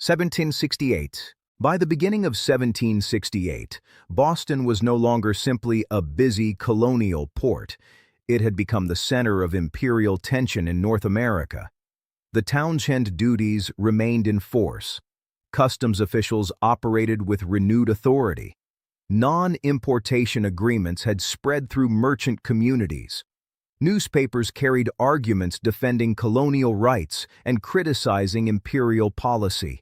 1768. By the beginning of 1768, Boston was no longer simply a busy colonial port. It had become the center of imperial tension in North America. The Townshend duties remained in force. Customs officials operated with renewed authority. Non-importation agreements had spread through merchant communities. Newspapers carried arguments defending colonial rights and criticizing imperial policy.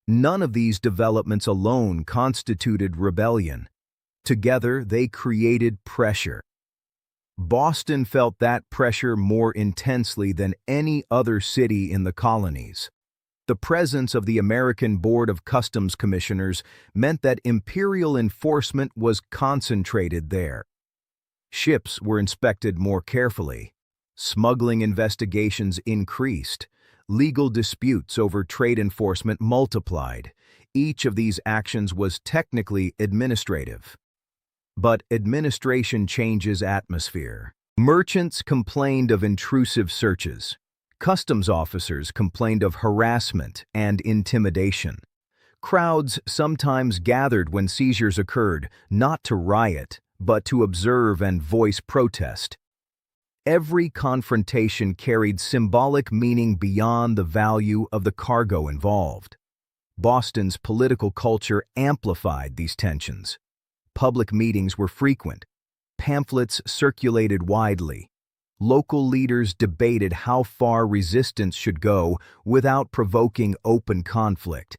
None of these developments alone constituted rebellion. Together, they created pressure. Boston felt that pressure more intensely than any other city in the colonies. The presence of the American Board of Customs Commissioners meant that imperial enforcement was concentrated there. Ships were inspected more carefully. Smuggling investigations increased. Legal disputes over trade enforcement multiplied. Each of these actions was technically administrative. But administration changes atmosphere. Merchants complained of intrusive searches. Customs officers complained of harassment and intimidation. Crowds sometimes gathered when seizures occurred, not to riot, but to observe and voice protest. Every confrontation carried symbolic meaning beyond the value of the cargo involved. Boston's political culture amplified these tensions. Public meetings were frequent. Pamphlets circulated widely. Local leaders debated how far resistance should go without provoking open conflict.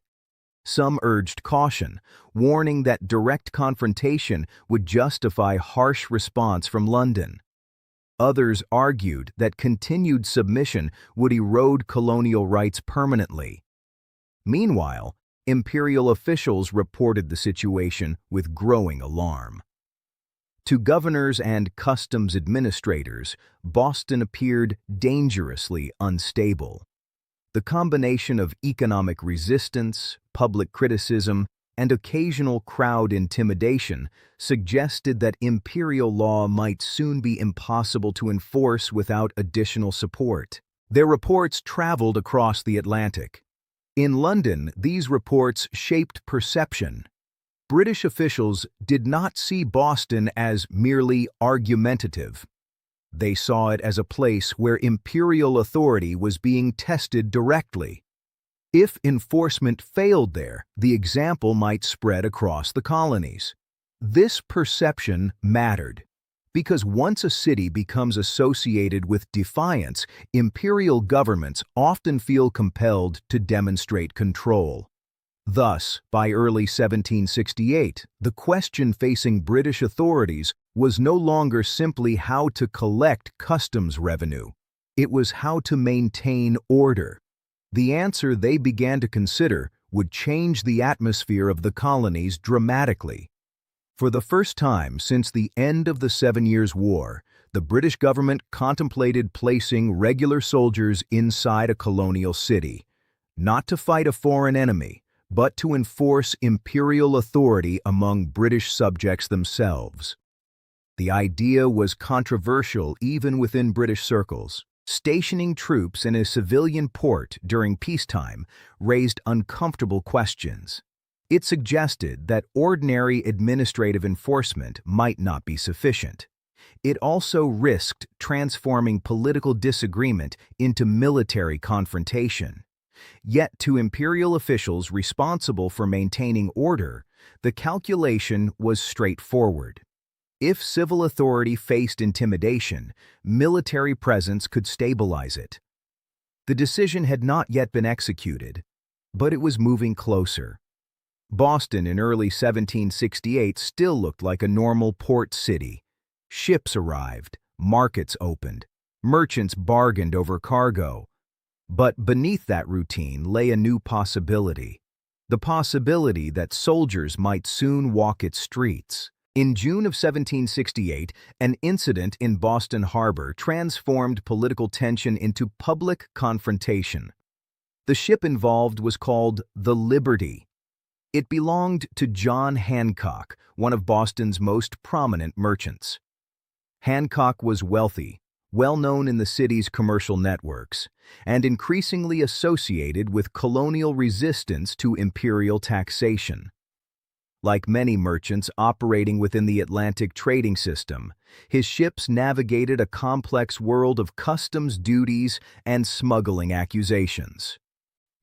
Some urged caution, warning that direct confrontation would justify harsh response from London. Others argued that continued submission would erode colonial rights permanently. Meanwhile, imperial officials reported the situation with growing alarm. To governors and customs administrators, Boston appeared dangerously unstable. The combination of economic resistance, public criticism, and occasional crowd intimidation suggested that imperial law might soon be impossible to enforce without additional support. Their reports traveled across the Atlantic. In London, these reports shaped perception. British officials did not see Boston as merely argumentative. They saw it as a place where imperial authority was being tested directly. If enforcement failed there, the example might spread across the colonies. This perception mattered, because once a city becomes associated with defiance, imperial governments often feel compelled to demonstrate control. Thus, by early 1768, the question facing British authorities was no longer simply how to collect customs revenue. It was how to maintain order. The answer they began to consider would change the atmosphere of the colonies dramatically. For the first time since the end of the 7 Years' War, the British government contemplated placing regular soldiers inside a colonial city, not to fight a foreign enemy, but to enforce imperial authority among British subjects themselves. The idea was controversial even within British circles. Stationing troops in a civilian port during peacetime raised uncomfortable questions. It suggested that ordinary administrative enforcement might not be sufficient. It also risked transforming political disagreement into military confrontation. Yet to imperial officials responsible for maintaining order, the calculation was straightforward. If civil authority faced intimidation, military presence could stabilize it. The decision had not yet been executed, but it was moving closer. Boston in early 1768 still looked like a normal port city. Ships arrived, markets opened, merchants bargained over cargo. But beneath that routine lay a new possibility. The possibility that soldiers might soon walk its streets. In June of 1768, an incident in Boston Harbor transformed political tension into public confrontation. The ship involved was called the Liberty. It belonged to John Hancock, one of Boston's most prominent merchants. Hancock was wealthy, well known in the city's commercial networks. and increasingly associated with colonial resistance to imperial taxation. Like many merchants operating within the Atlantic trading system, his ships navigated a complex world of customs duties and smuggling accusations.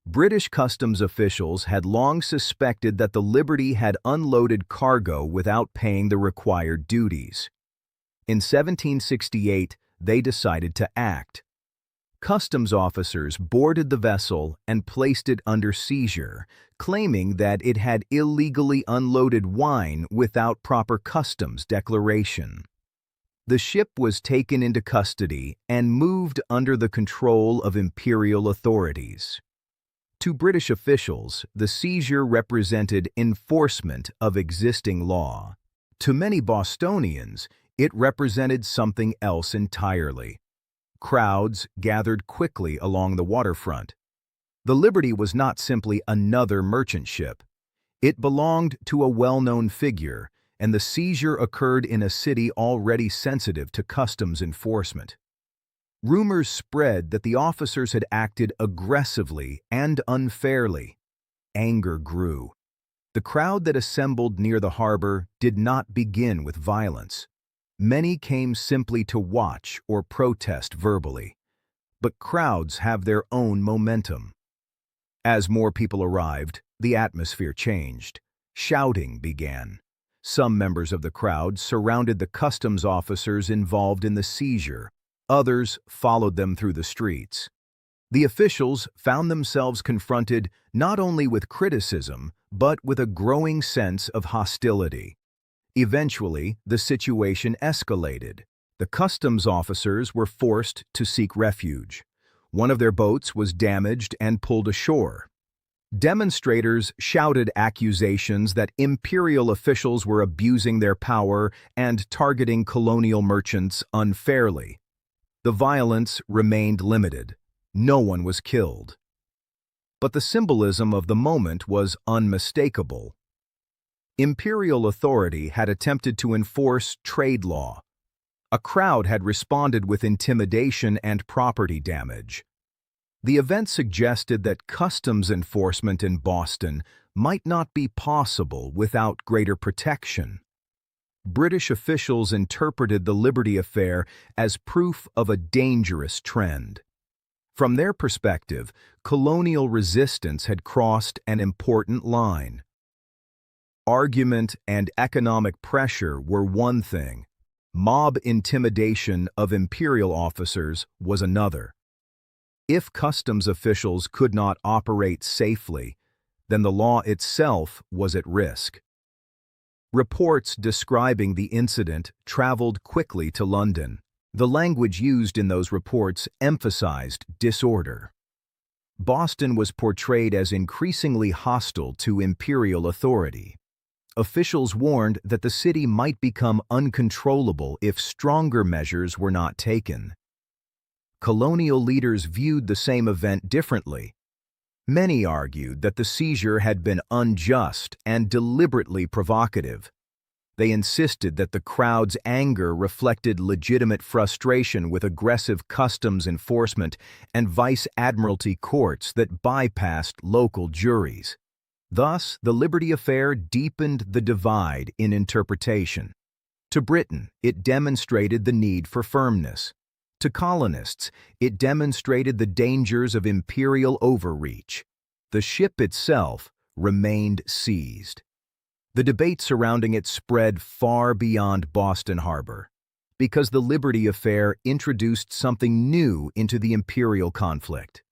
British customs officials had long suspected that the Liberty had unloaded cargo without paying the required duties. In 1768, they decided to act. Customs officers boarded the vessel and placed it under seizure, claiming that it had illegally unloaded wine without proper customs declaration. The ship was taken into custody and moved under the control of imperial authorities. To British officials, the seizure represented enforcement of existing law. To many Bostonians, it represented something else entirely. Crowds gathered quickly along the waterfront. The Liberty was not simply another merchant ship. It belonged to a well-known figure, and the seizure occurred in a city already sensitive to customs enforcement. Rumors spread that the officers had acted aggressively and unfairly. Anger grew. The crowd that assembled near the harbor did not begin with violence. Many came simply to watch or protest verbally. But crowds have their own momentum. As more people arrived, the atmosphere changed. Shouting began. Some members of the crowd surrounded the customs officers involved in the seizure. Others followed them through the streets. The officials found themselves confronted not only with criticism, but with a growing sense of hostility. Eventually, the situation escalated. The customs officers were forced to seek refuge. One of their boats was damaged and pulled ashore. Demonstrators shouted accusations that imperial officials were abusing their power and targeting colonial merchants unfairly. The violence remained limited. No one was killed. But the symbolism of the moment was unmistakable. Imperial authority had attempted to enforce trade law. A crowd had responded with intimidation and property damage. The event suggested that customs enforcement in Boston might not be possible without greater protection. British officials interpreted the Liberty affair as proof of a dangerous trend. From their perspective, colonial resistance had crossed an important line. Argument and economic pressure were one thing. Mob intimidation of imperial officers was another. If customs officials could not operate safely, then the law itself was at risk. Reports describing the incident traveled quickly to London. The language used in those reports emphasized disorder. Boston was portrayed as increasingly hostile to imperial authority. Officials warned that the city might become uncontrollable if stronger measures were not taken. Colonial leaders viewed the same event differently. Many argued that the seizure had been unjust and deliberately provocative. They insisted that the crowd's anger reflected legitimate frustration with aggressive customs enforcement and vice-admiralty courts that bypassed local juries. Thus, the Liberty affair deepened the divide in interpretation. To Britain, it demonstrated the need for firmness. To colonists, it demonstrated the dangers of imperial overreach. The ship itself remained seized. The debate surrounding it spread far beyond Boston Harbor, because the Liberty affair introduced something new into the imperial conflict.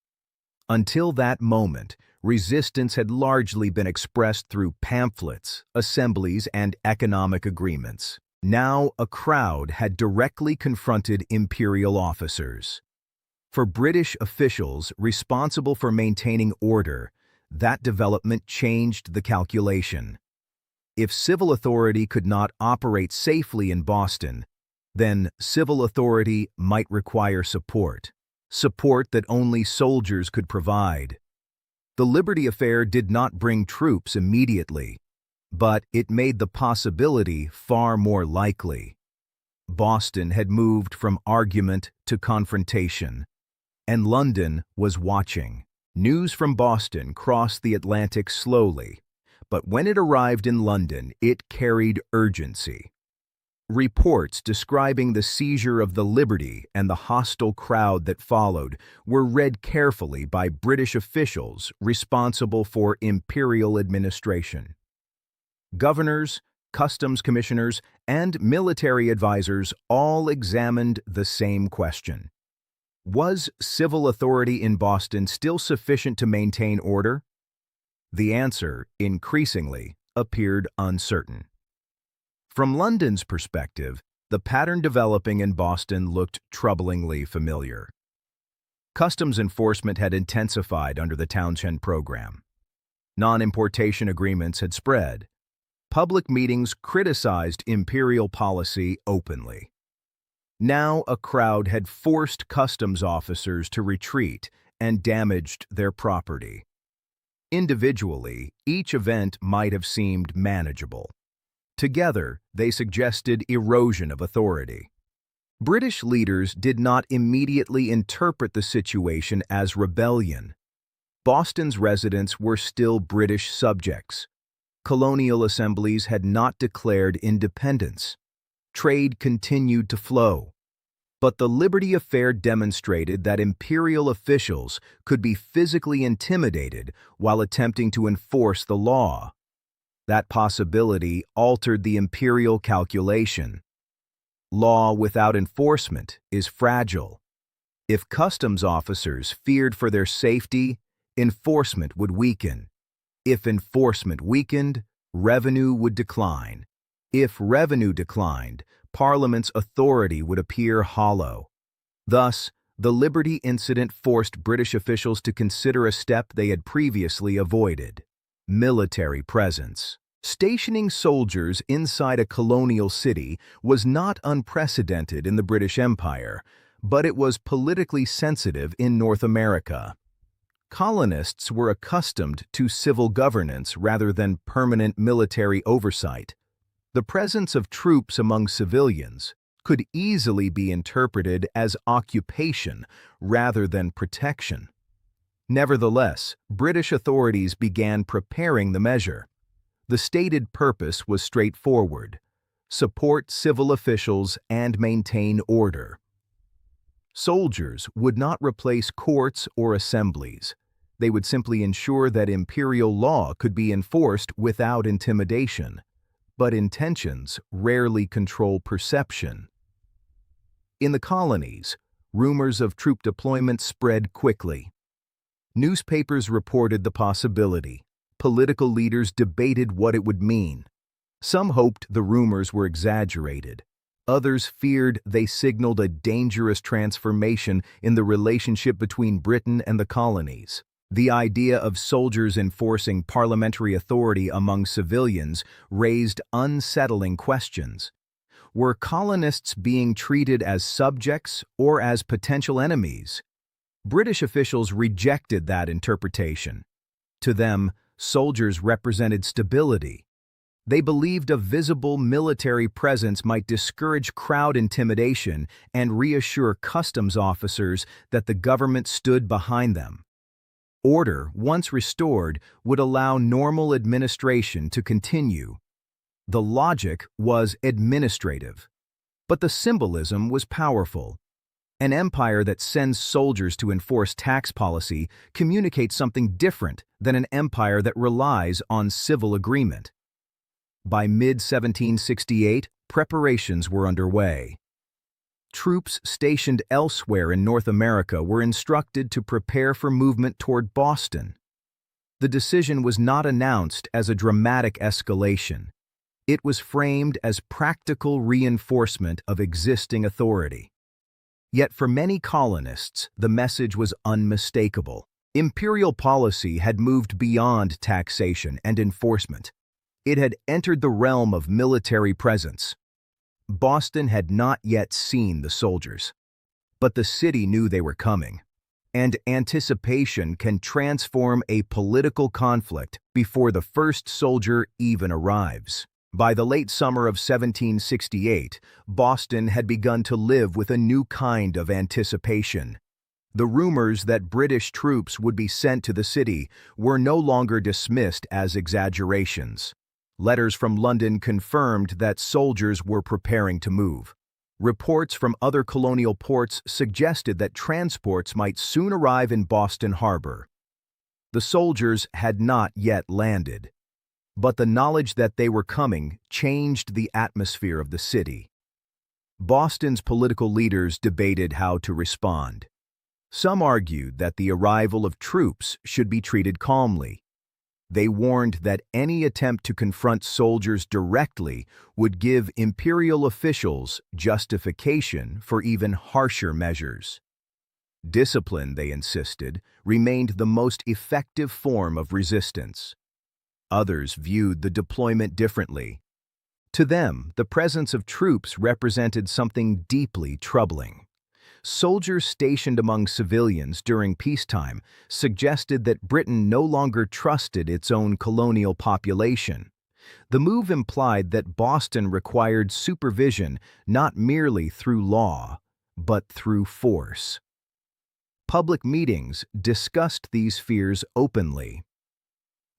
Until that moment, resistance had largely been expressed through pamphlets, assemblies, and economic agreements. Now, a crowd had directly confronted imperial officers. For British officials responsible for maintaining order, that development changed the calculation. If civil authority could not operate safely in Boston, then civil authority might require support that only soldiers could provide. The Liberty affair did not bring troops immediately, but it made the possibility far more likely. Boston had moved from argument to confrontation, and London was watching. News from Boston crossed the Atlantic slowly, but when it arrived in London, it carried urgency. Reports describing the seizure of the Liberty and the hostile crowd that followed were read carefully by British officials responsible for imperial administration. Governors, customs commissioners, and military advisors all examined the same question. Was civil authority in Boston still sufficient to maintain order? The answer, increasingly, appeared uncertain. From London's perspective, the pattern developing in Boston looked troublingly familiar. Customs enforcement had intensified under the Townshend program. Non-importation agreements had spread. Public meetings criticized imperial policy openly. Now a crowd had forced customs officers to retreat and damaged their property. Individually, each event might have seemed manageable. Together, they suggested erosion of authority. British leaders did not immediately interpret the situation as rebellion. Boston's residents were still British subjects. Colonial assemblies had not declared independence. Trade continued to flow. But the Liberty Affair demonstrated that imperial officials could be physically intimidated while attempting to enforce the law. That possibility altered the imperial calculation. Law without enforcement is fragile. If customs officers feared for their safety, enforcement would weaken. If enforcement weakened, revenue would decline. If revenue declined, Parliament's authority would appear hollow. Thus, the Liberty Incident forced British officials to consider a step they had previously avoided: military presence. Stationing soldiers inside a colonial city was not unprecedented in the British Empire, but it was politically sensitive in North America. Colonists were accustomed to civil governance rather than permanent military oversight. The presence of troops among civilians could easily be interpreted as occupation rather than protection. Nevertheless, British authorities began preparing the measure. The stated purpose was straightforward: support civil officials and maintain order. Soldiers would not replace courts or assemblies. They would simply ensure that imperial law could be enforced without intimidation. But intentions rarely control perception. In the colonies, rumors of troop deployment spread quickly. Newspapers reported the possibility. Political leaders debated what it would mean. Some hoped the rumors were exaggerated. Others feared they signaled a dangerous transformation in the relationship between Britain and the colonies. The idea of soldiers enforcing parliamentary authority among civilians raised unsettling questions. Were colonists being treated as subjects or as potential enemies? British officials rejected that interpretation. To them, soldiers represented stability. They believed a visible military presence might discourage crowd intimidation and reassure customs officers that the government stood behind them. Order, once restored, would allow normal administration to continue. The logic was administrative, but the symbolism was powerful. An empire that sends soldiers to enforce tax policy communicates something different than an empire that relies on civil agreement. By mid-1768, preparations were underway. Troops stationed elsewhere in North America were instructed to prepare for movement toward Boston. The decision was not announced as a dramatic escalation. It was framed as practical reinforcement of existing authority. Yet for many colonists, the message was unmistakable. Imperial policy had moved beyond taxation and enforcement. It had entered the realm of military presence. Boston had not yet seen the soldiers, but the city knew they were coming. And anticipation can transform a political conflict before the first soldier even arrives. By the late summer of 1768, Boston had begun to live with a new kind of anticipation. The rumors that British troops would be sent to the city were no longer dismissed as exaggerations. Letters from London confirmed that soldiers were preparing to move. Reports from other colonial ports suggested that transports might soon arrive in Boston Harbor. The soldiers had not yet landed, but the knowledge that they were coming changed the atmosphere of the city. Boston's political leaders debated how to respond. Some argued that the arrival of troops should be treated calmly. They warned that any attempt to confront soldiers directly would give imperial officials justification for even harsher measures. Discipline, they insisted, remained the most effective form of resistance. Others viewed the deployment differently. To them, the presence of troops represented something deeply troubling. Soldiers stationed among civilians during peacetime suggested that Britain no longer trusted its own colonial population. The move implied that Boston required supervision not merely through law, but through force. Public meetings discussed these fears openly.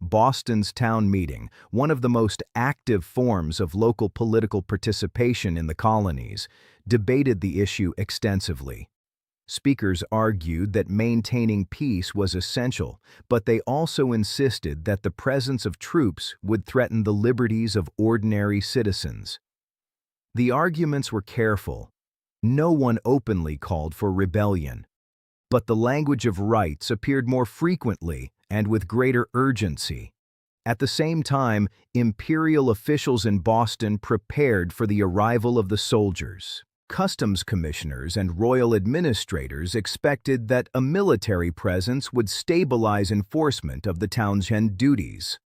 Boston's town meeting, one of the most active forms of local political participation in the colonies, debated the issue extensively. Speakers argued that maintaining peace was essential, but they also insisted that the presence of troops would threaten the liberties of ordinary citizens. The arguments were careful. No one openly called for rebellion, but the language of rights appeared more frequently and with greater urgency. At the same time, imperial officials in Boston prepared for the arrival of the soldiers. Customs commissioners and royal administrators expected that a military presence would stabilize enforcement of the Townshend duties.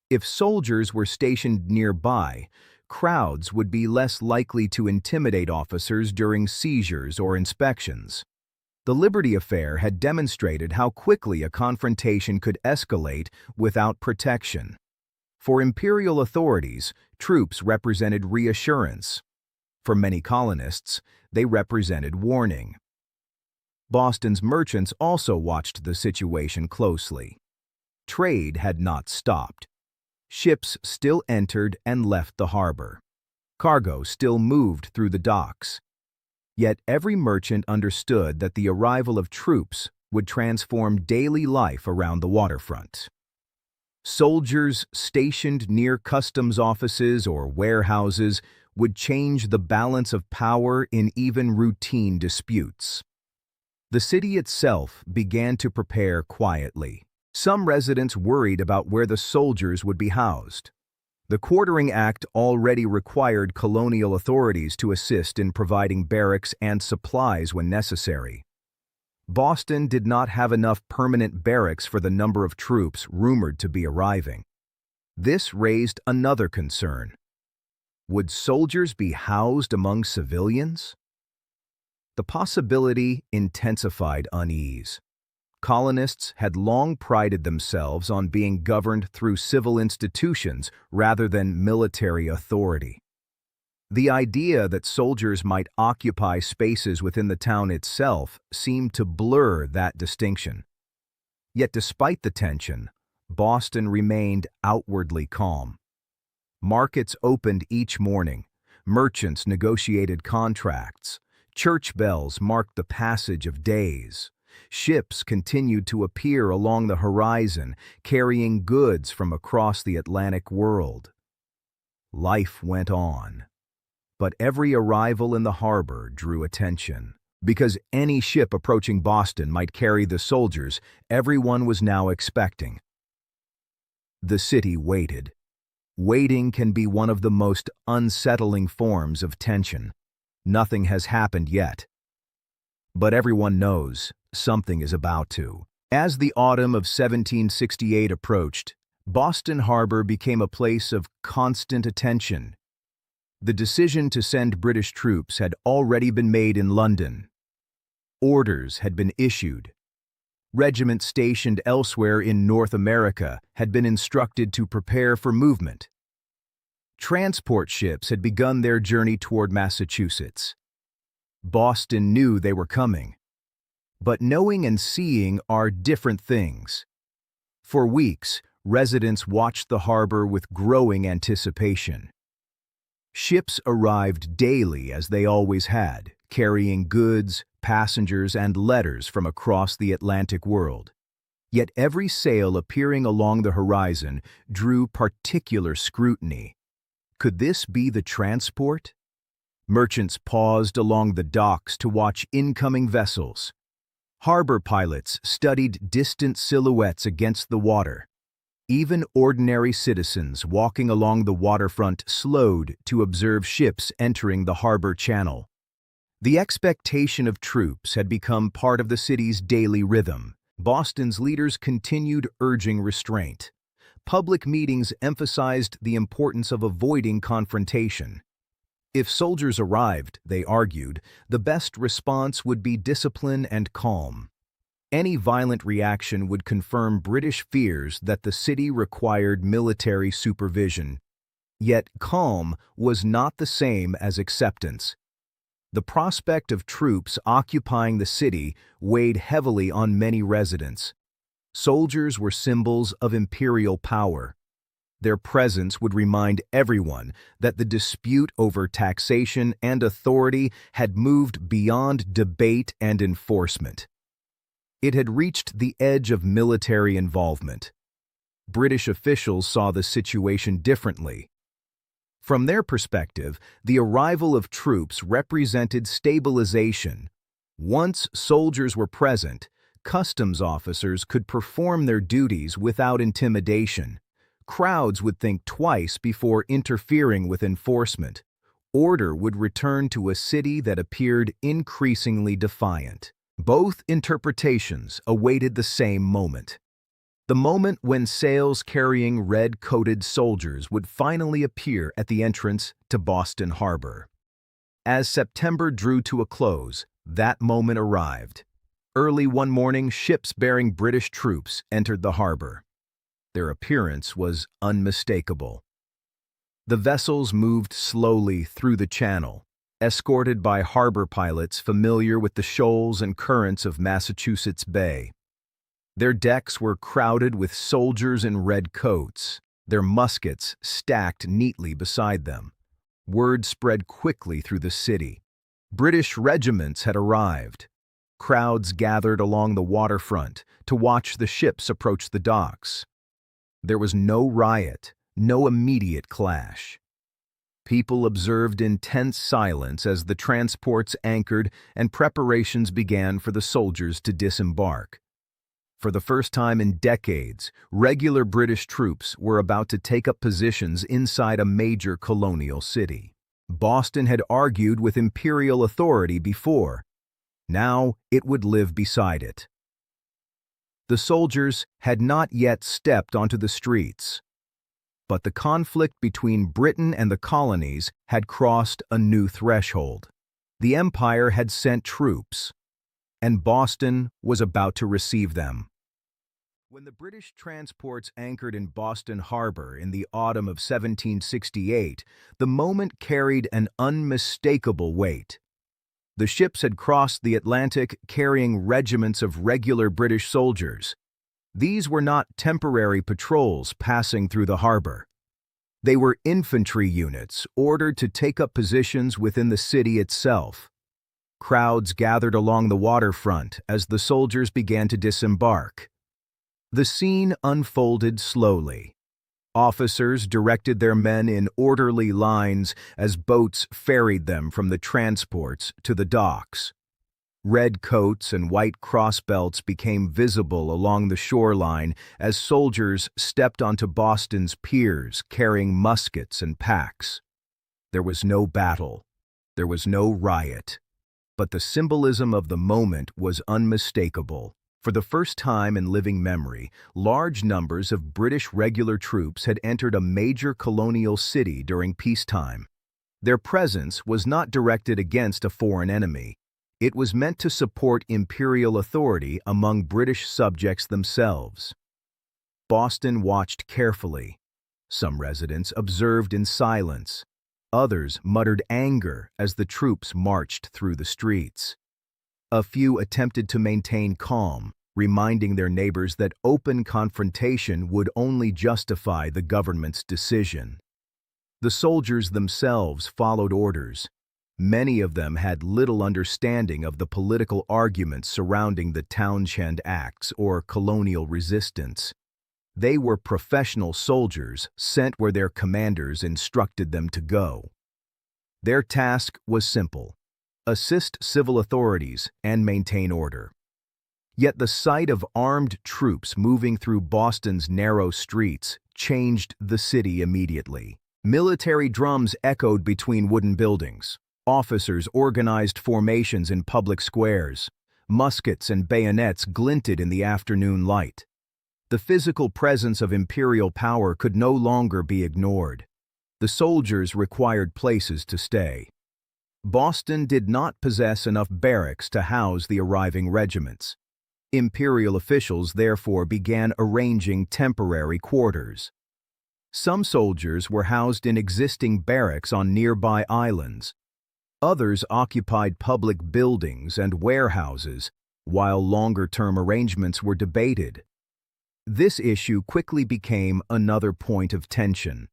If soldiers were stationed nearby, crowds would be less likely to intimidate officers during seizures or inspections. The Liberty Affair had demonstrated how quickly a confrontation could escalate without protection. For imperial authorities, troops represented reassurance. For many colonists, they represented warning. Boston's merchants also watched the situation closely. Trade had not stopped. Ships still entered and left the harbor. Cargo still moved through the docks. Yet every merchant understood that the arrival of troops would transform daily life around the waterfront. Soldiers stationed near customs offices or warehouses would change the balance of power in even routine disputes. The city itself began to prepare quietly. Some residents worried about where the soldiers would be housed. The Quartering Act already required colonial authorities to assist in providing barracks and supplies when necessary. Boston did not have enough permanent barracks for the number of troops rumored to be arriving. This raised another concern. Would soldiers be housed among civilians? The possibility intensified unease. Colonists had long prided themselves on being governed through civil institutions rather than military authority. The idea that soldiers might occupy spaces within the town itself seemed to blur that distinction. Yet despite the tension, Boston remained outwardly calm. Markets opened each morning, merchants negotiated contracts, church bells marked the passage of days. Ships continued to appear along the horizon, carrying goods from across the Atlantic world. Life went on, but every arrival in the harbor drew attention. Because any ship approaching Boston might carry the soldiers, everyone was now expecting. The city waited. Waiting can be one of the most unsettling forms of tension. Nothing has happened yet. But everyone knows something is about to. As the autumn of 1768 approached, Boston Harbor became a place of constant attention. The decision to send British troops had already been made in London. Orders had been issued. Regiments stationed elsewhere in North America had been instructed to prepare for movement. Transport ships had begun their journey toward Massachusetts. Boston knew they were coming. But knowing and seeing are different things. For weeks, residents watched the harbor with growing anticipation. Ships arrived daily as they always had, carrying goods, passengers, and letters from across the Atlantic world. Yet every sail appearing along the horizon drew particular scrutiny. Could this be the transport? Merchants paused along the docks to watch incoming vessels. Harbor pilots studied distant silhouettes against the water. Even ordinary citizens walking along the waterfront slowed to observe ships entering the harbor channel. The expectation of troops had become part of the city's daily rhythm. Boston's leaders continued urging restraint. Public meetings emphasized the importance of avoiding confrontation. If soldiers arrived, they argued, the best response would be discipline and calm. Any violent reaction would confirm British fears that the city required military supervision. Yet calm was not the same as acceptance. The prospect of troops occupying the city weighed heavily on many residents. Soldiers were symbols of imperial power. Their presence would remind everyone that the dispute over taxation and authority had moved beyond debate and enforcement. It had reached the edge of military involvement. British officials saw the situation differently. From their perspective, the arrival of troops represented stabilization. Once soldiers were present, customs officers could perform their duties without intimidation. Crowds would think twice before interfering with enforcement. Order would return to a city that appeared increasingly defiant. Both interpretations awaited the same moment. The moment when sails carrying red-coated soldiers would finally appear at the entrance to Boston Harbor. As September drew to a close, that moment arrived. Early one morning, ships bearing British troops entered the harbor. Their appearance was unmistakable. The vessels moved slowly through the channel, escorted by harbor pilots familiar with the shoals and currents of Massachusetts Bay. Their decks were crowded with soldiers in red coats, their muskets stacked neatly beside them. Word spread quickly through the city. British regiments had arrived. Crowds gathered along the waterfront to watch the ships approach the docks. There was no riot, no immediate clash. People observed in tense silence as the transports anchored and preparations began for the soldiers to disembark. For the first time in decades, regular British troops were about to take up positions inside a major colonial city. Boston had argued with imperial authority before. Now it would live beside it. The soldiers had not yet stepped onto the streets. But the conflict between Britain and the colonies had crossed a new threshold. The Empire had sent troops, and Boston was about to receive them. When the British transports anchored in Boston Harbor in the autumn of 1768, the moment carried an unmistakable weight. The ships had crossed the Atlantic carrying regiments of regular British soldiers. These were not temporary patrols passing through the harbor. They were infantry units ordered to take up positions within the city itself. Crowds gathered along the waterfront as the soldiers began to disembark. The scene unfolded slowly. Officers directed their men in orderly lines as boats ferried them from the transports to the docks. Red coats and white crossbelts became visible along the shoreline as soldiers stepped onto Boston's piers carrying muskets and packs. There was no battle. There was no riot. But the symbolism of the moment was unmistakable. For the first time in living memory, large numbers of British regular troops had entered a major colonial city during peacetime. Their presence was not directed against a foreign enemy. It was meant to support imperial authority among British subjects themselves. Boston watched carefully. Some residents observed in silence. Others muttered anger as the troops marched through the streets. A few attempted to maintain calm, reminding their neighbors that open confrontation would only justify the government's decision. The soldiers themselves followed orders. Many of them had little understanding of the political arguments surrounding the Townshend Acts or colonial resistance. They were professional soldiers sent where their commanders instructed them to go. Their task was simple: assist civil authorities and maintain order. Yet the sight of armed troops moving through Boston's narrow streets changed the city immediately. Military drums echoed between wooden buildings. Officers organized formations in public squares. Muskets and bayonets glinted in the afternoon light. The physical presence of imperial power could no longer be ignored. The soldiers required places to stay. Boston did not possess enough barracks to house the arriving regiments. Imperial officials therefore began arranging temporary quarters. Some soldiers were housed in existing barracks on nearby islands. Others occupied public buildings and warehouses, while longer-term arrangements were debated. This issue quickly became another point of tension.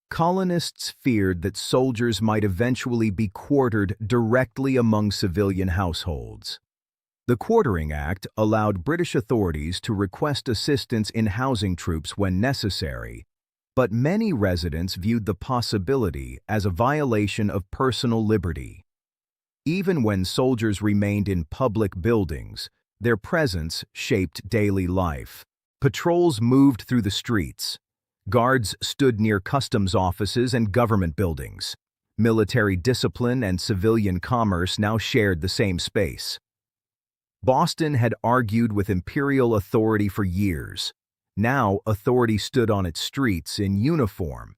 Colonists feared that soldiers might eventually be quartered directly among civilian households. The Quartering Act allowed British authorities to request assistance in housing troops when necessary, but many residents viewed the possibility as a violation of personal liberty. Even when soldiers remained in public buildings, their presence shaped daily life. Patrols moved through the streets. Guards stood near customs offices and government buildings. Military discipline and civilian commerce now shared the same space. Boston had argued with imperial authority for years. Now authority stood on its streets in uniform.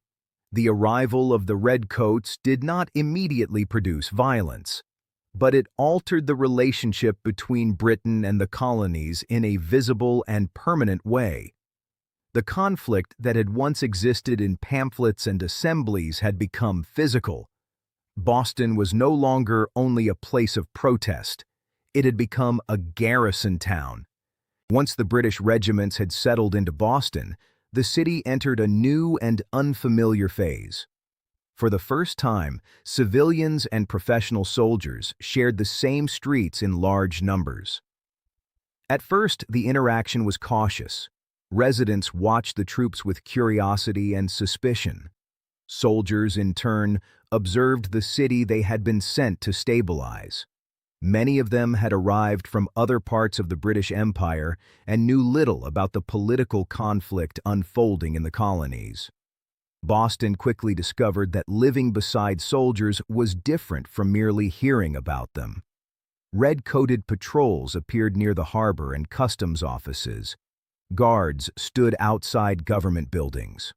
The arrival of the redcoats did not immediately produce violence, but it altered the relationship between Britain and the colonies in a visible and permanent way. The conflict that had once existed in pamphlets and assemblies had become physical. Boston was no longer only a place of protest. It had become a garrison town. Once the British regiments had settled into Boston, the city entered a new and unfamiliar phase. For the first time, civilians and professional soldiers shared the same streets in large numbers. At first, the interaction was cautious. Residents watched the troops with curiosity and suspicion. Soldiers, in turn, observed the city they had been sent to stabilize. Many of them had arrived from other parts of the British Empire and knew little about the political conflict unfolding in the colonies. Boston quickly discovered that living beside soldiers was different from merely hearing about them. Red-coated patrols appeared near the harbor and customs offices. Guards stood outside government buildings.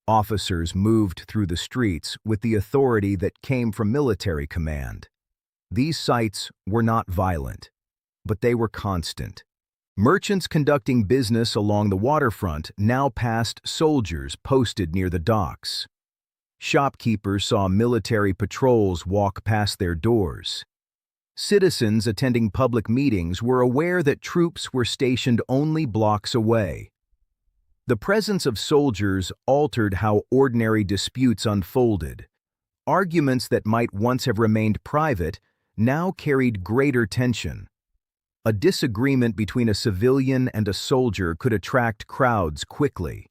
Officers moved through the streets with the authority that came from military command. These sights were not violent, but they were constant. Merchants conducting business along the waterfront now passed soldiers posted near the docks. Shopkeepers saw military patrols walk past their doors. Citizens attending public meetings were aware that troops were stationed only blocks away. The presence of soldiers altered how ordinary disputes unfolded. Arguments that might once have remained private now carried greater tension. A disagreement between a civilian and a soldier could attract crowds quickly.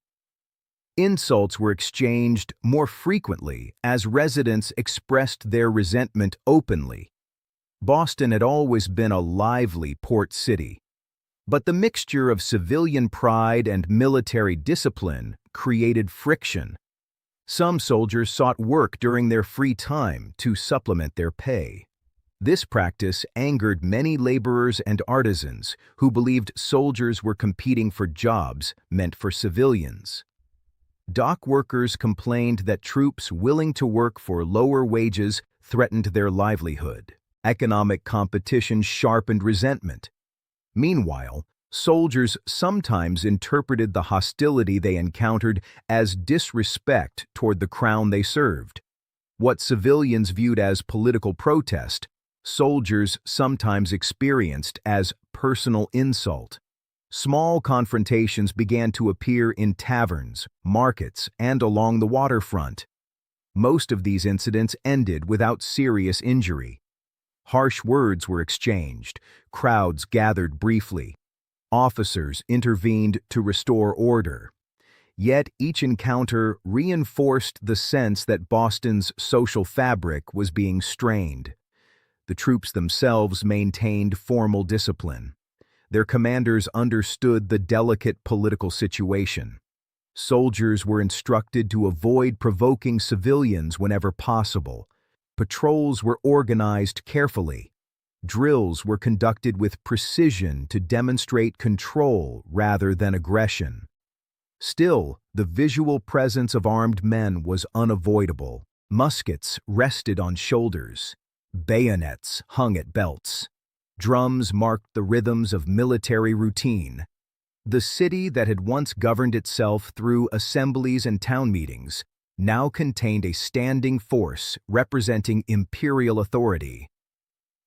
Insults were exchanged more frequently as residents expressed their resentment openly. Boston had always been a lively port city, but the mixture of civilian pride and military discipline created friction. Some soldiers sought work during their free time to supplement their pay. This practice angered many laborers and artisans who believed soldiers were competing for jobs meant for civilians. Dock workers complained that troops willing to work for lower wages threatened their livelihood. Economic competition sharpened resentment. Meanwhile, soldiers sometimes interpreted the hostility they encountered as disrespect toward the crown they served. What civilians viewed as political protest soldiers sometimes experienced as personal insult. Small confrontations began to appear in taverns, markets, and along the waterfront. Most of these incidents ended without serious injury. Harsh words were exchanged, crowds gathered briefly. Officers intervened to restore order. Yet each encounter reinforced the sense that Boston's social fabric was being strained. The troops themselves maintained formal discipline. Their commanders understood the delicate political situation. Soldiers were instructed to avoid provoking civilians whenever possible. Patrols were organized carefully. Drills were conducted with precision to demonstrate control rather than aggression. Still, the visual presence of armed men was unavoidable. Muskets rested on shoulders. Bayonets hung at belts. Drums marked the rhythms of military routine. The city that had once governed itself through assemblies and town meetings now contained a standing force representing imperial authority.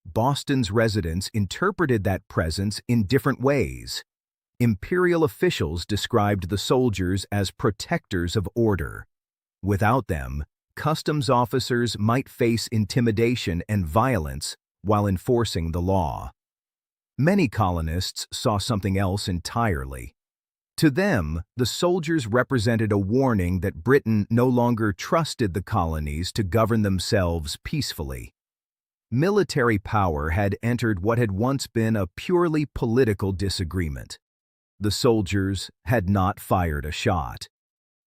Boston's residents interpreted that presence in different ways. Imperial officials described the soldiers as protectors of order. Without them, customs officers might face intimidation and violence while enforcing the law. Many colonists saw something else entirely. To them, the soldiers represented a warning that Britain no longer trusted the colonies to govern themselves peacefully. Military power had entered what had once been a purely political disagreement. The soldiers had not fired a shot,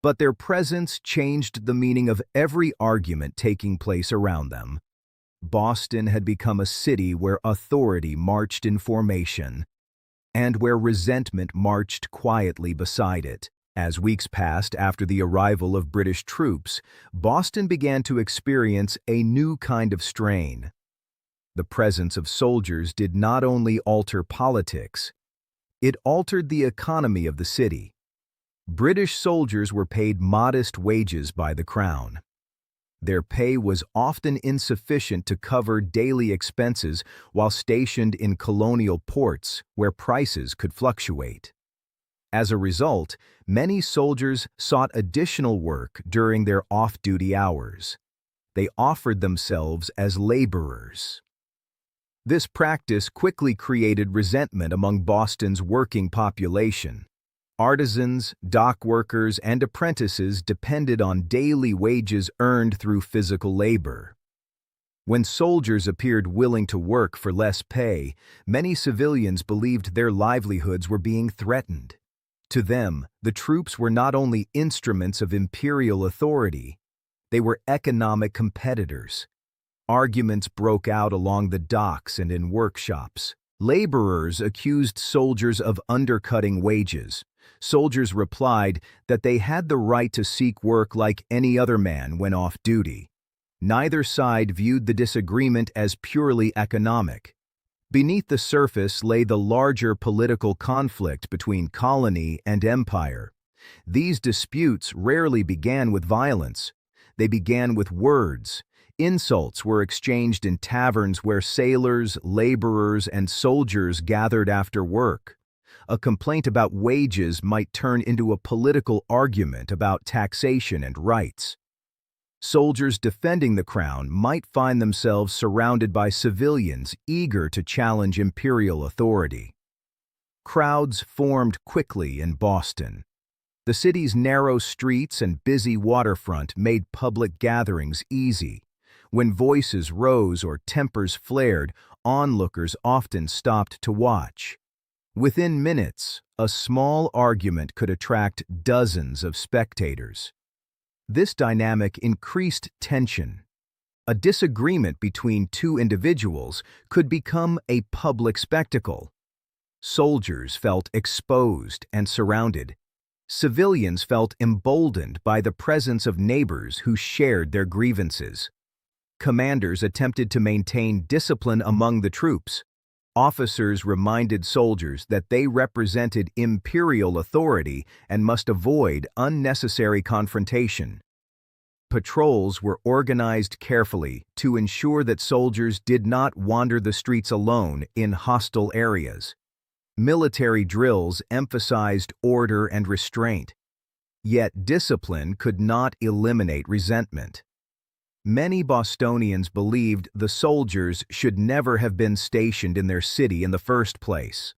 but their presence changed the meaning of every argument taking place around them. Boston had become a city where authority marched in formation, and where resentment marched quietly beside it. As weeks passed after the arrival of British troops, Boston began to experience a new kind of strain. The presence of soldiers did not only alter politics, it altered the economy of the city. British soldiers were paid modest wages by the Crown. Their pay was often insufficient to cover daily expenses while stationed in colonial ports where prices could fluctuate. As a result, many soldiers sought additional work during their off-duty hours. They offered themselves as laborers. This practice quickly created resentment among Boston's working population. Artisans, dock workers, and apprentices depended on daily wages earned through physical labor. When soldiers appeared willing to work for less pay, many civilians believed their livelihoods were being threatened. To them, the troops were not only instruments of imperial authority, they were economic competitors. Arguments broke out along the docks and in workshops. Laborers accused soldiers of undercutting wages. Soldiers replied that they had the right to seek work like any other man when off duty. Neither side viewed the disagreement as purely economic. Beneath the surface lay the larger political conflict between colony and empire. These disputes rarely began with violence. They began with words. Insults were exchanged in taverns where sailors, laborers, and soldiers gathered after work. A complaint about wages might turn into a political argument about taxation and rights. Soldiers defending the crown might find themselves surrounded by civilians eager to challenge imperial authority. Crowds formed quickly in Boston. The city's narrow streets and busy waterfront made public gatherings easy. When voices rose or tempers flared, onlookers often stopped to watch. Within minutes, a small argument could attract dozens of spectators. This dynamic increased tension. A disagreement between two individuals could become a public spectacle. Soldiers felt exposed and surrounded. Civilians felt emboldened by the presence of neighbors who shared their grievances. Commanders attempted to maintain discipline among the troops. Officers reminded soldiers that they represented imperial authority and must avoid unnecessary confrontation. patrols were organized carefully to ensure that soldiers did not wander the streets alone in hostile areas. Military drills emphasized order and restraint. Yet discipline could not eliminate resentment. Many Bostonians believed the soldiers should never have been stationed in their city in the first place.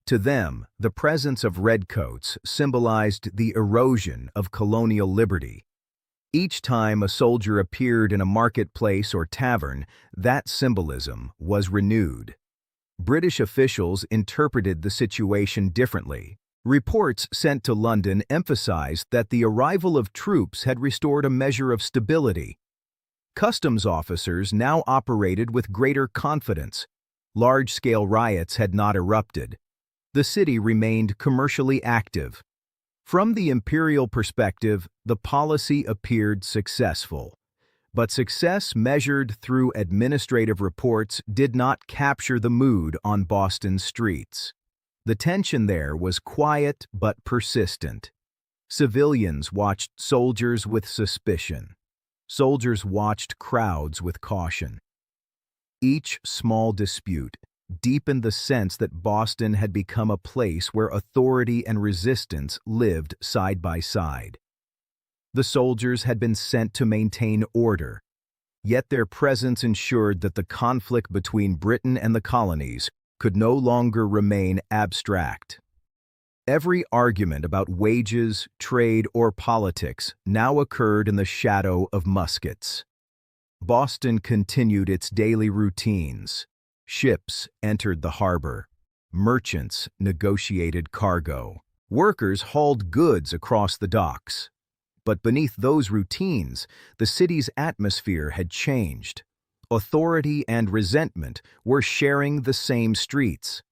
To them, the presence of redcoats symbolized the erosion of colonial liberty. Each time a soldier appeared in a marketplace or tavern, that symbolism was renewed. British officials interpreted the situation differently. Reports sent to London emphasized that the arrival of troops had restored a measure of stability. Customs officers now operated with greater confidence. Large-scale riots had not erupted. The city remained commercially active. From the imperial perspective, the policy appeared successful. But success measured through administrative reports did not capture the mood on Boston's streets. The tension there was quiet but persistent. Civilians watched soldiers with suspicion. Soldiers watched crowds with caution. Each small dispute deepened the sense that Boston had become a place where authority and resistance lived side by side. The soldiers had been sent to maintain order, yet their presence ensured that the conflict between Britain and the colonies could no longer remain abstract. Every argument about wages, trade, or politics now occurred in the shadow of muskets. Boston continued its daily routines. Ships entered the harbor. Merchants negotiated cargo. Workers hauled goods across the docks. But beneath those routines, the city's atmosphere had changed. Authority and resentment were sharing the same streets,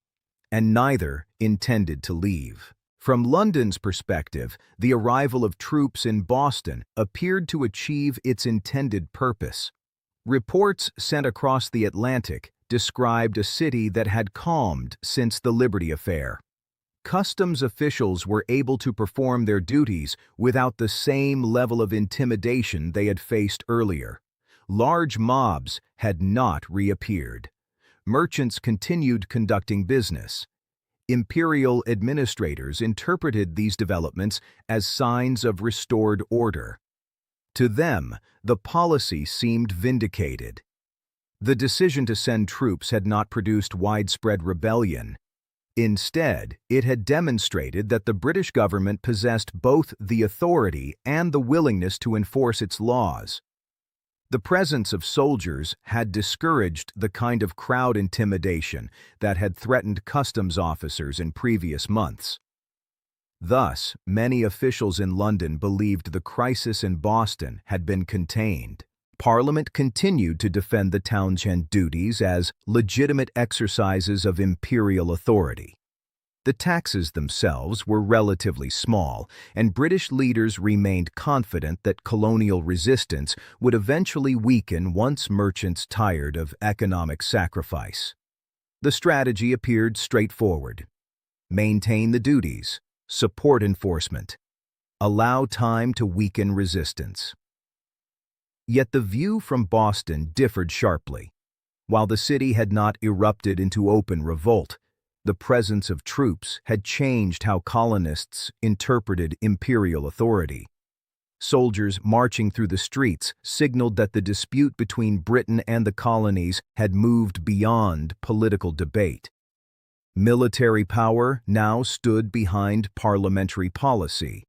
and neither intended to leave. From London's perspective, the arrival of troops in Boston appeared to achieve its intended purpose. Reports sent across the Atlantic described a city that had calmed since the Liberty Affair. Customs officials were able to perform their duties without the same level of intimidation they had faced earlier. Large mobs had not reappeared. Merchants continued conducting business. Imperial administrators interpreted these developments as signs of restored order. To them, the policy seemed vindicated. The decision to send troops had not produced widespread rebellion. Instead, it had demonstrated that the British government possessed both the authority and the willingness to enforce its laws. The presence of soldiers had discouraged the kind of crowd intimidation that had threatened customs officers in previous months. Thus, many officials in London believed the crisis in Boston had been contained. Parliament continued to defend the Townshend duties as legitimate exercises of imperial authority. The taxes themselves were relatively small, and British leaders remained confident that colonial resistance would eventually weaken once merchants tired of economic sacrifice. The strategy appeared straightforward. Maintain the duties, support enforcement, allow time to weaken resistance. Yet the view from Boston differed sharply. While the city had not erupted into open revolt, the presence of troops had changed how colonists interpreted imperial authority. Soldiers marching through the streets signaled that the dispute between Britain and the colonies had moved beyond political debate. Military power now stood behind parliamentary policy.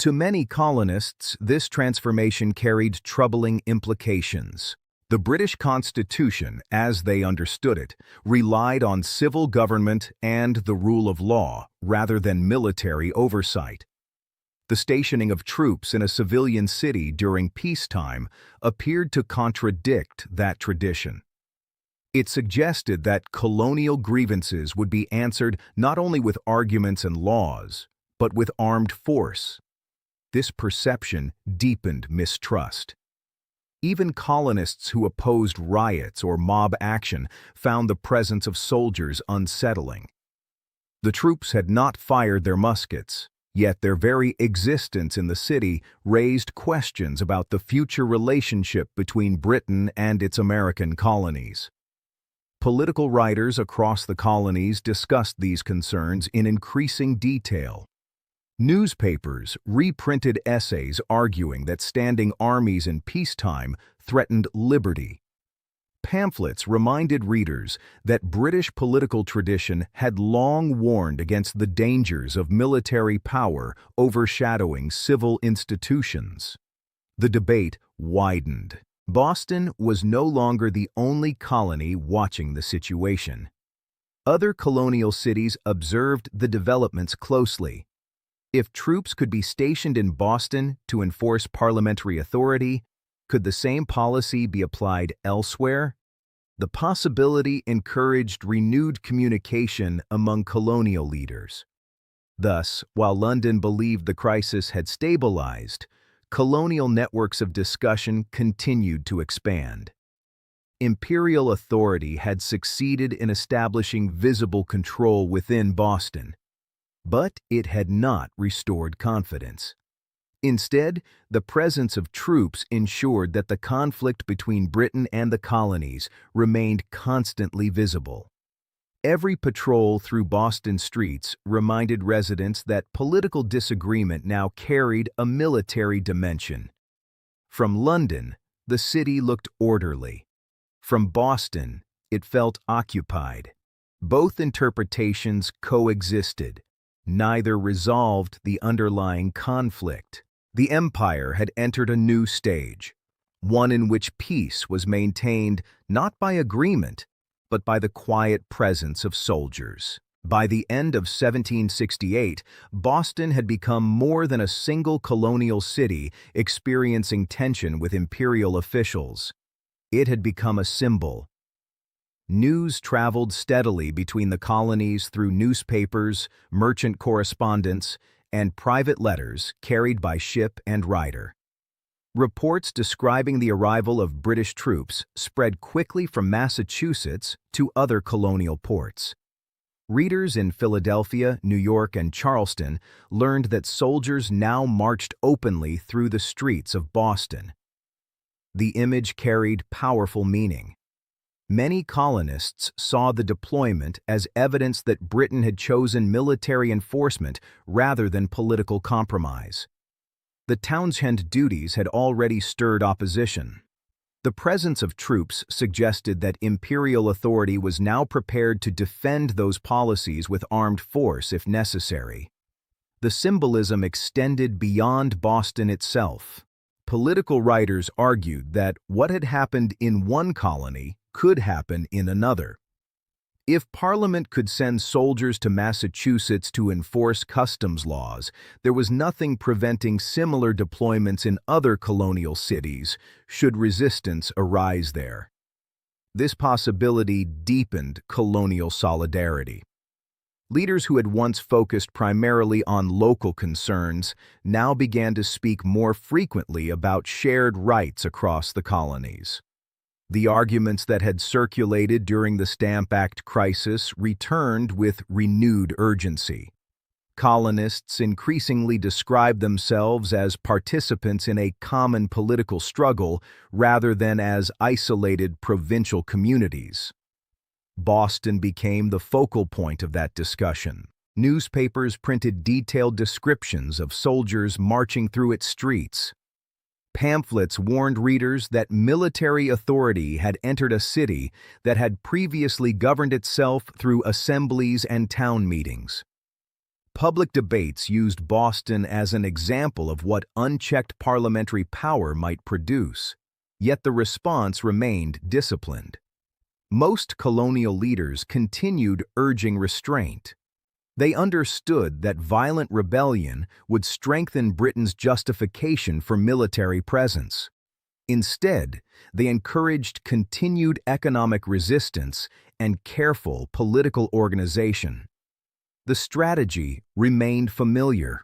To many colonists, this transformation carried troubling implications. The British Constitution, as they understood it, relied on civil government and the rule of law rather than military oversight. The stationing of troops in a civilian city during peacetime appeared to contradict that tradition. It suggested that colonial grievances would be answered not only with arguments and laws, but with armed force. This perception deepened mistrust. Even colonists who opposed riots or mob action found the presence of soldiers unsettling. The troops had not fired their muskets, Yet their very existence in the city raised questions about the future relationship between Britain and its American colonies. Political writers across the colonies discussed these concerns in increasing detail. Newspapers reprinted essays arguing that standing armies in peacetime threatened liberty. Pamphlets reminded readers that British political tradition had long warned against the dangers of military power overshadowing civil institutions. The debate widened. Boston was no longer the only colony watching the situation. Other colonial cities observed the developments closely. If troops could be stationed in Boston to enforce parliamentary authority, could the same policy be applied elsewhere? The possibility encouraged renewed communication among colonial leaders. Thus, while London believed the crisis had stabilized, colonial networks of discussion continued to expand. Imperial authority had succeeded in establishing visible control within Boston, but it had not restored confidence. Instead, the presence of troops ensured that the conflict between Britain and the colonies remained constantly visible. Every patrol through Boston streets reminded residents that political disagreement now carried a military dimension. From London, the city looked orderly. From Boston, it felt occupied. Both interpretations coexisted. Neither resolved the underlying conflict. The empire had entered a new stage, one in which peace was maintained not by agreement, but by the quiet presence of soldiers. By the end of 1768, Boston had become more than a single colonial city experiencing tension with imperial officials. It had become a symbol. News traveled steadily between the colonies through newspapers, merchant correspondence, and private letters carried by ship and rider. Reports describing the arrival of British troops spread quickly from Massachusetts to other colonial ports. Readers in Philadelphia, New York, and Charleston learned that soldiers now marched openly through the streets of Boston. The image carried powerful meaning. Many colonists saw the deployment as evidence that Britain had chosen military enforcement rather than political compromise. The Townshend duties had already stirred opposition. The presence of troops suggested that imperial authority was now prepared to defend those policies with armed force if necessary. The symbolism extended beyond Boston itself. Political writers argued that what had happened in one colony could happen in another. If Parliament could send soldiers to Massachusetts to enforce customs laws, there was nothing preventing similar deployments in other colonial cities should resistance arise there. This possibility deepened colonial solidarity. Leaders who had once focused primarily on local concerns now began to speak more frequently about shared rights across the colonies. The arguments that had circulated during the Stamp Act crisis returned with renewed urgency. Colonists increasingly described themselves as participants in a common political struggle rather than as isolated provincial communities. Boston became the focal point of that discussion. Newspapers printed detailed descriptions of soldiers marching through its streets. Pamphlets warned readers that military authority had entered a city that had previously governed itself through assemblies and town meetings. Public debates used Boston as an example of what unchecked parliamentary power might produce, yet the response remained disciplined. Most colonial leaders continued urging restraint. They understood that violent rebellion would strengthen Britain's justification for military presence. Instead, they encouraged continued economic resistance and careful political organization. The strategy remained familiar.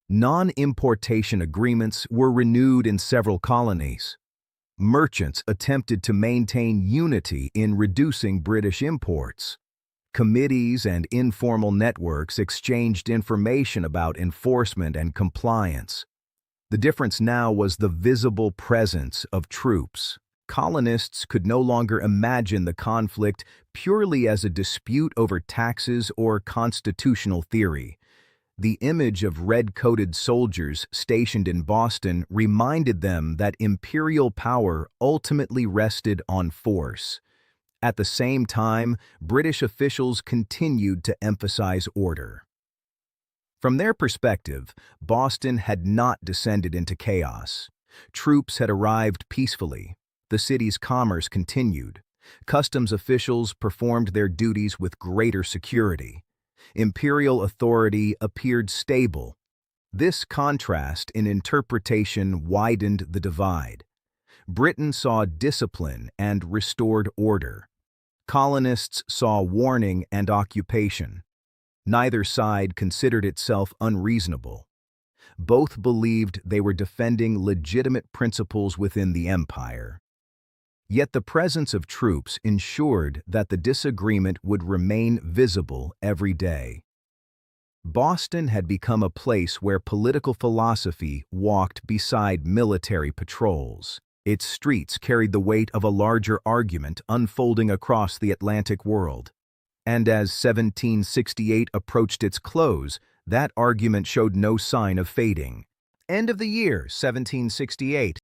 Non-importation agreements were renewed in several colonies. Merchants attempted to maintain unity in reducing British imports. Committees and informal networks exchanged information about enforcement and compliance. The difference now was the visible presence of troops. Colonists could no longer imagine the conflict purely as a dispute over taxes or constitutional theory. The image of red-coated soldiers stationed in Boston reminded them that imperial power ultimately rested on force. At the same time, British officials continued to emphasize order. From their perspective, Boston had not descended into chaos. Troops had arrived peacefully. The city's commerce continued. Customs officials performed their duties with greater security. Imperial authority appeared stable. This contrast in interpretation widened the divide. Britain saw discipline and restored order. Colonists saw warning and occupation. Neither side considered itself unreasonable. Both believed they were defending legitimate principles within the empire. Yet the presence of troops ensured that the disagreement would remain visible every day. Boston had become a place where political philosophy walked beside military patrols. Its streets carried the weight of a larger argument unfolding across the Atlantic world. And as 1768 approached its close, that argument showed no sign of fading. End of the year, 1768.